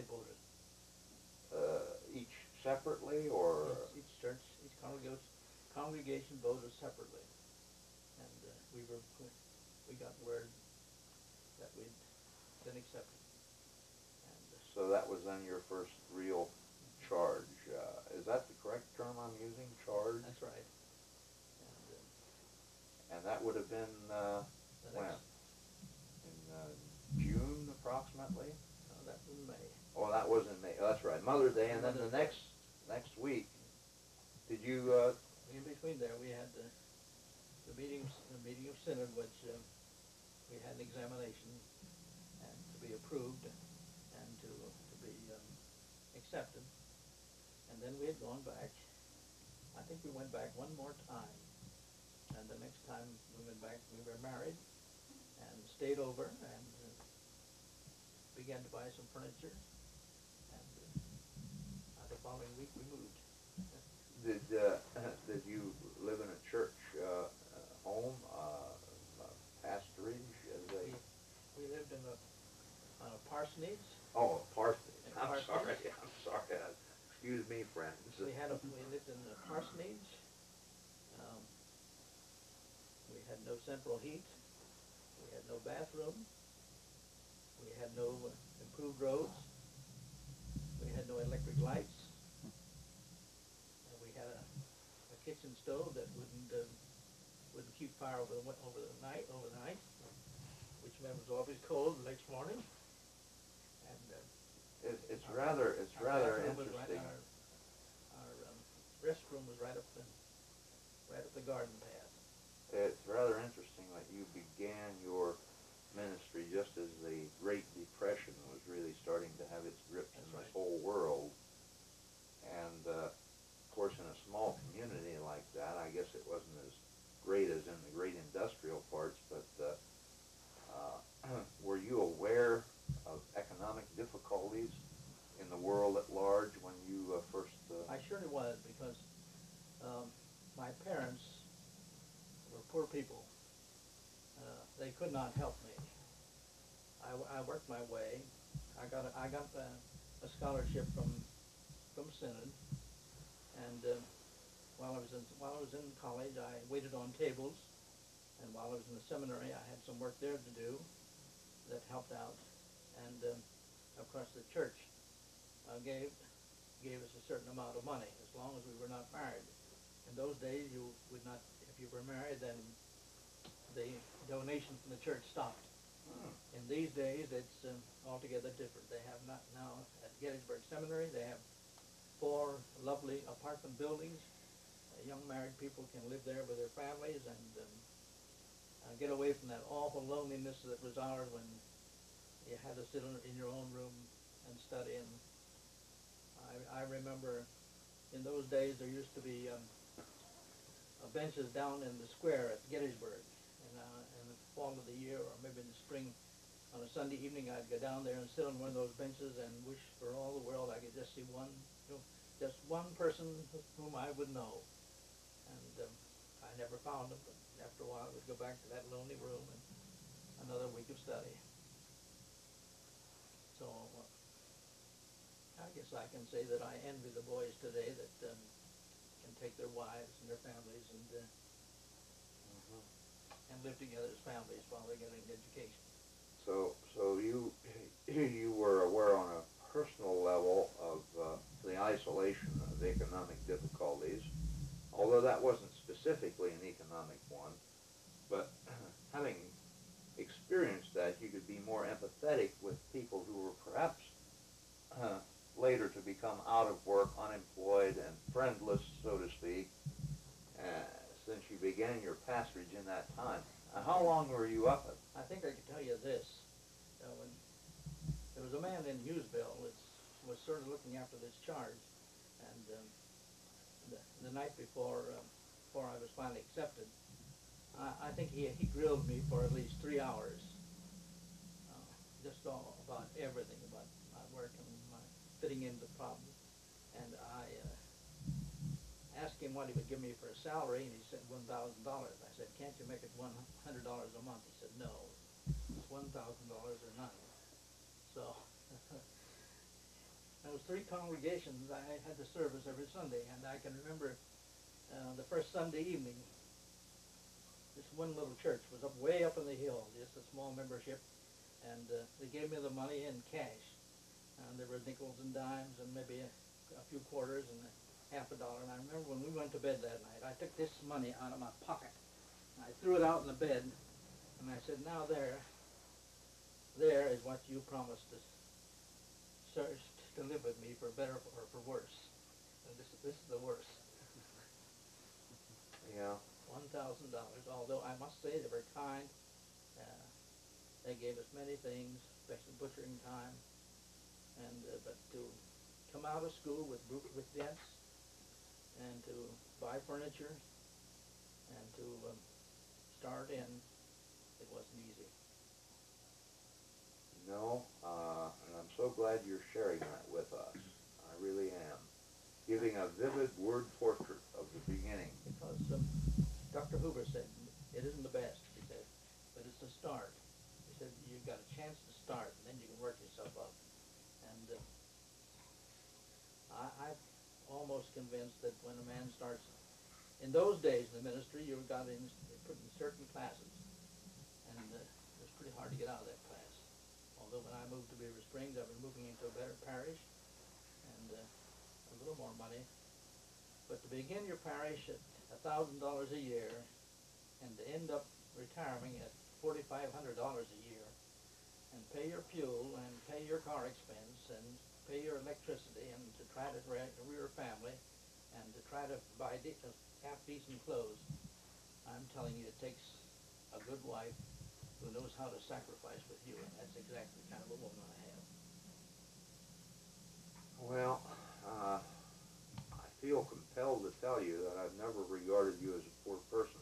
voted. Each separately, or? Yes, each church, each congregation voted separately, and we got word that we'd been accepted. And So that was then your first real charge. Is that the correct term I'm using, charge? that's right. And that would have been when? In June, approximately? That was May. Oh, that was in May. Oh, that's right, Mother's Day. And then the next week, did you? In between there, we had the meeting of synod, which we had an examination and to be approved and to be accepted. And then we had gone back. I think we went back one more time. And the next time we went back, we were married and stayed over and began to buy some furniture. And the following week we moved. Did you live in a church home, pastorage? We lived in on a parsonage. Oh, a parsonage. I'm parsonage. sorry. I'm sorry. Excuse me, friends. We lived in a parsonage. We had no central heat. We had no bathroom. We had no improved roads. We had no electric lights. And we had a kitchen stove that wouldn't keep fire over the night, which meant it was always cold the next morning. And it's rather interesting. Our restroom was right up the garden path. It's rather interesting that you began your ministry just as the Great Depression was really starting to have its grips in this whole world. And, of course, in a small community like that, I guess it wasn't as great as in the great industrial parts, but were you aware of economic difficulties in the world at large when you first... I surely was, because my parents were poor people. They could not help me. I worked my way. I got a scholarship from Synod, and while I was in college, I waited on tables, and while I was in the seminary, I had some work there to do that helped out, and of course the church gave us a certain amount of money as long as we were not married. In those days, you would not, if you were married, then the donation from the church stopped. In these days, it's altogether different. They have not now at Gettysburg Seminary. They have 4 lovely apartment buildings. Young married people can live there with their families and get away from that awful loneliness that was ours when you had to sit in your own room and study. And I remember in those days there used to be benches down in the square at Gettysburg. In the fall of the year, or maybe in the spring, on a Sunday evening, I'd go down there and sit on one of those benches and wish for all the world I could just see just one person whom I would know. And I never found him, but after a while I would go back to that lonely room and another week of study. So I guess I can say that I envy the boys today that can take their wives and their families and live together as families while they're getting an education. So you were aware on a personal level of the isolation of economic difficulties, although that wasn't specifically an economic one. But having experienced that, you could be more empathetic with people who were perhaps later to become out of work, unemployed, and friendless, so to speak, since you began your pastorage in that time. How long were you up at? I think I could tell you this. When there was a man in Hughesville that was sort of looking after this charge, and the night before I was finally accepted, I think he grilled me for at least 3 hours, just all about everything, about my work and my fitting into the problem. And I asked him what he would give me for a salary, and he said $1,000. I said, can't you make it $100 a month? He said, no, it's $1,000 or none. So There was 3 congregations. I had the service every Sunday, and I can remember the first Sunday evening. This one little church was way up in the hill, just a small membership, and they gave me the money in cash. And there were nickels and dimes and maybe a few quarters and half a dollar. And I remember when we went to bed that night, I took this money out of my pocket. And I threw it out in the bed, and I said, now there is what you promised to search to live with me for better or for worse. And this is the worst. Yeah. $1,000. Although I must say they were kind. They gave us many things, especially butchering time. And but to come out of school with debts, and to buy furniture, and to start in, it wasn't easy. No, and I'm so glad you're sharing that with us. I really am. Giving a vivid word portrait of the beginning. Because Dr. Hoover said, it isn't the best, he said, but it's the start. He said, you've got a chance to start, and then you can work yourself up. And I'm almost convinced that when a man starts, in those days in the ministry, you got put in certain classes, and it was pretty hard to get out of that class. Although when I moved to Beaver Springs, I've been moving into a better parish, and a little more money. But to begin your parish at $1,000 a year, and to end up retiring at $4,500 a year, and pay your fuel, and pay your car expense, and pay your electricity, and to try to rear a family, and to try to buy half-decent clothes, I'm telling you, it takes a good wife who knows how to sacrifice with you, and that's exactly the kind of a woman I have. Well, I feel compelled to tell you that I've never regarded you as a poor person,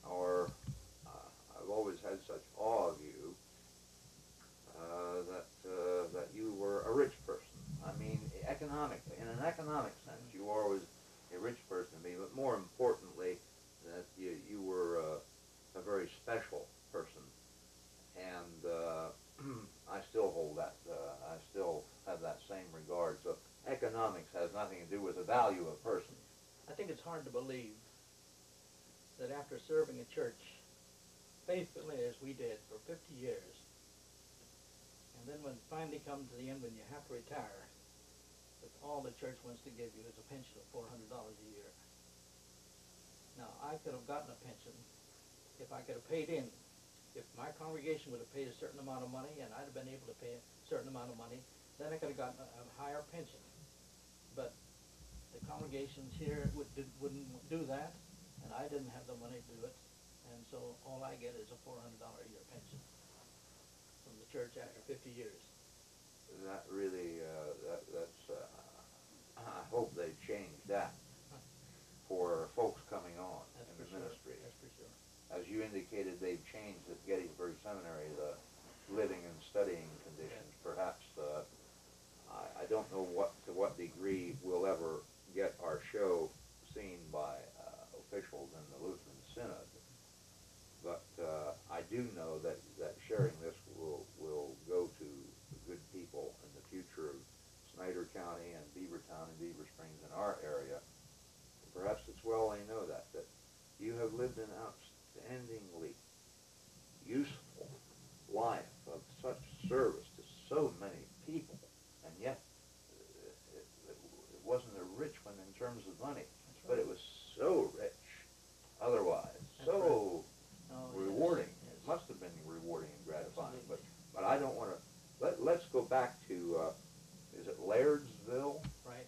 or I've always had such awe of you that you were a rich person. I mean, economically, in an economic sense, you were always a rich person to me, but more importantly, that you were a very special person, and I still hold that. I still have that same regard. So economics has nothing to do with the value of a person. I think it's hard to believe that after serving a church faithfully as we did for 50 years, and then when it finally comes to the end when you have to retire, that all the church wants to give you is a pension of $400 a year. Now, I could have gotten a pension if I could have paid in. If my congregation would have paid a certain amount of money and I'd have been able to pay a certain amount of money, then I could have gotten a higher pension. But the congregations here wouldn't do that, and I didn't have the money to do it, and so all I get is a $400 a year pension from the church after 50 years. That really, I hope they change that for folks coming on That's in for the sure. ministry. That's for sure. As you indicated, they've changed at Gettysburg Seminary the living and studying conditions. Yeah. Perhaps I don't know to what degree we'll ever get our show seen by officials in the Lutheran Synod, but I do know that sharing this will go to the good people in the future of Snyder County and Beavertown and Beaver Springs in our area. And perhaps it's well they know that you have lived an outstandingly useful life of such service to so many people, and yet it wasn't a rich one in terms of money, Right. but it was so rich otherwise, That's so right. rewarding. Yes. It must have been rewarding and gratifying, Absolutely. but I don't want to, let's go back to, is it Lairdsville? Right.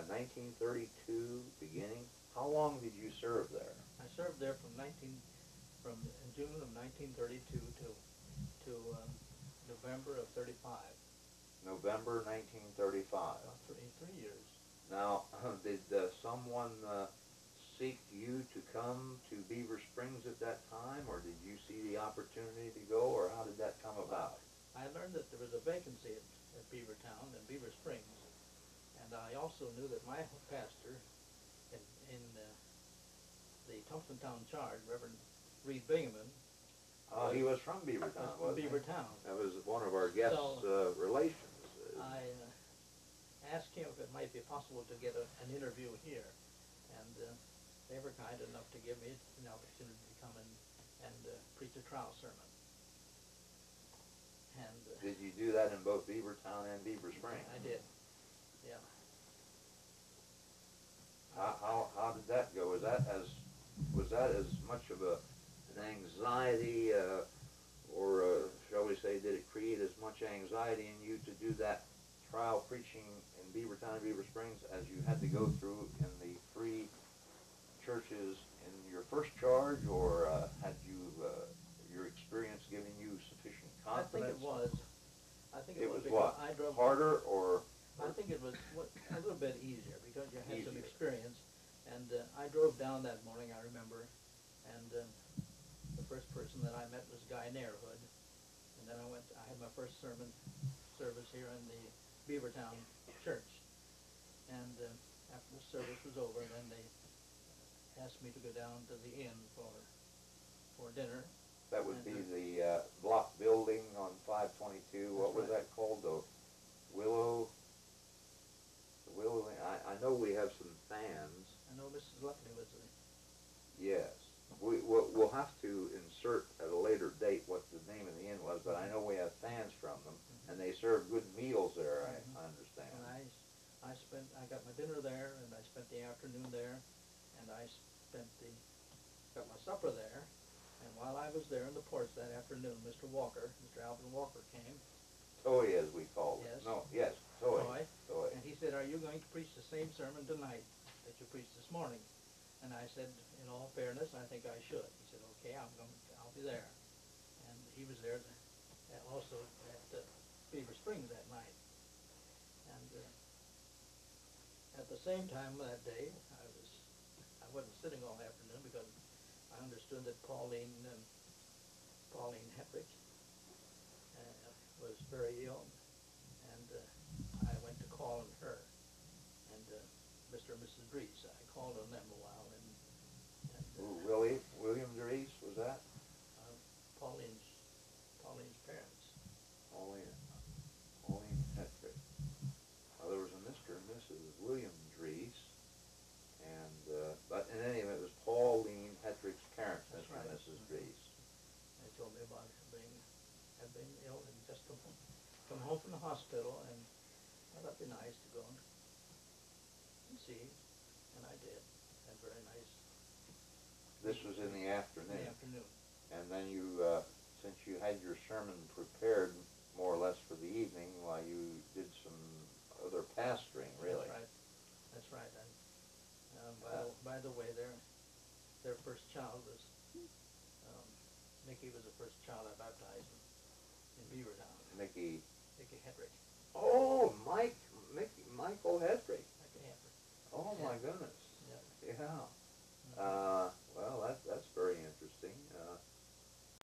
1932 beginning. How long did you serve there? I served there from June of 1932 to November of 35. November 1935. About three years. Now, did someone seek you to come to Beaver Springs at that time, or did you see the opportunity to go, or how did that come about? I learned that there was a vacancy at Beavertown and Beaver Springs, and I also knew that my pastor in the Thompsontown Charge, Reverend Lee S. He was from Beavertown, From wasn't he? Beavertown. That was one of our guest relations. I asked him if it might be possible to get an interview here, and they were kind enough to give me an opportunity to come and preach a trial sermon. And Did you do that in both Beavertown and Beaver Springs? I did, yeah. How did that go? Was that as much of an anxiety, or shall we say, did it create as much anxiety in you to do that trial preaching in Beavertown and Beaver Springs as you had to go through in the 3 churches in your first charge, or had you your experience given you sufficient confidence? I think it was. I think it was what? because I drove Harder, or I think it was a little bit easier because you had some Easier. experience. And I drove down that morning, I remember, and the first person that I met was Guy Nairhood. And then I had my first sermon service here in the Beavertown church. And after the service was over, then they asked me to go down to the inn for dinner. that would be the block building on 522. What was right. that called? The Willow. I know we have some fans. I know Mrs. Lutley was there. Yes. We'll have to insert at a later date what the name of the inn was, but I know we have fans from them, and they serve good meals there, I understand. And I got my dinner there, and I spent the afternoon there, and I got my supper there. And while I was there in the porch that afternoon, Mr. Alvin Walker came. Toy, as we call it. Yes. No, yes, Toy. Toy. And he said, "Are you going to preach the same sermon tonight that you preached this morning?" And I said, in all fairness, I think I should. He said, "Okay, I'll be there." And he was there also at Beaver Springs that night. And at the same time that day, I wasn't sitting all afternoon because I understood that Pauline Hetrick was very ill, and I went to call on her, and Mr. and Mrs. Dries. I called on them a while, and William Dries, was that? Pauline's parents. Pauline Hetrick. Well, there was a Mr. and Mrs. William Dries, and but in any event, it was Pauline Hetrick's parents, That's Mr. right. and Mrs. Dries. They told me about had been ill and just come home from the hospital, and I thought it'd be nice to go and see, and I did. And very nice. This was in the afternoon. In the afternoon. And then you, since you had your sermon prepared more or less for the evening, while you did some other pastoring, really. That's right. And by the way, their first child was Mickey was the first child I baptized in Beavertown. Mickey Hetrick. Oh, Michael Hetrick. Mickey Hetrick. Oh, my goodness.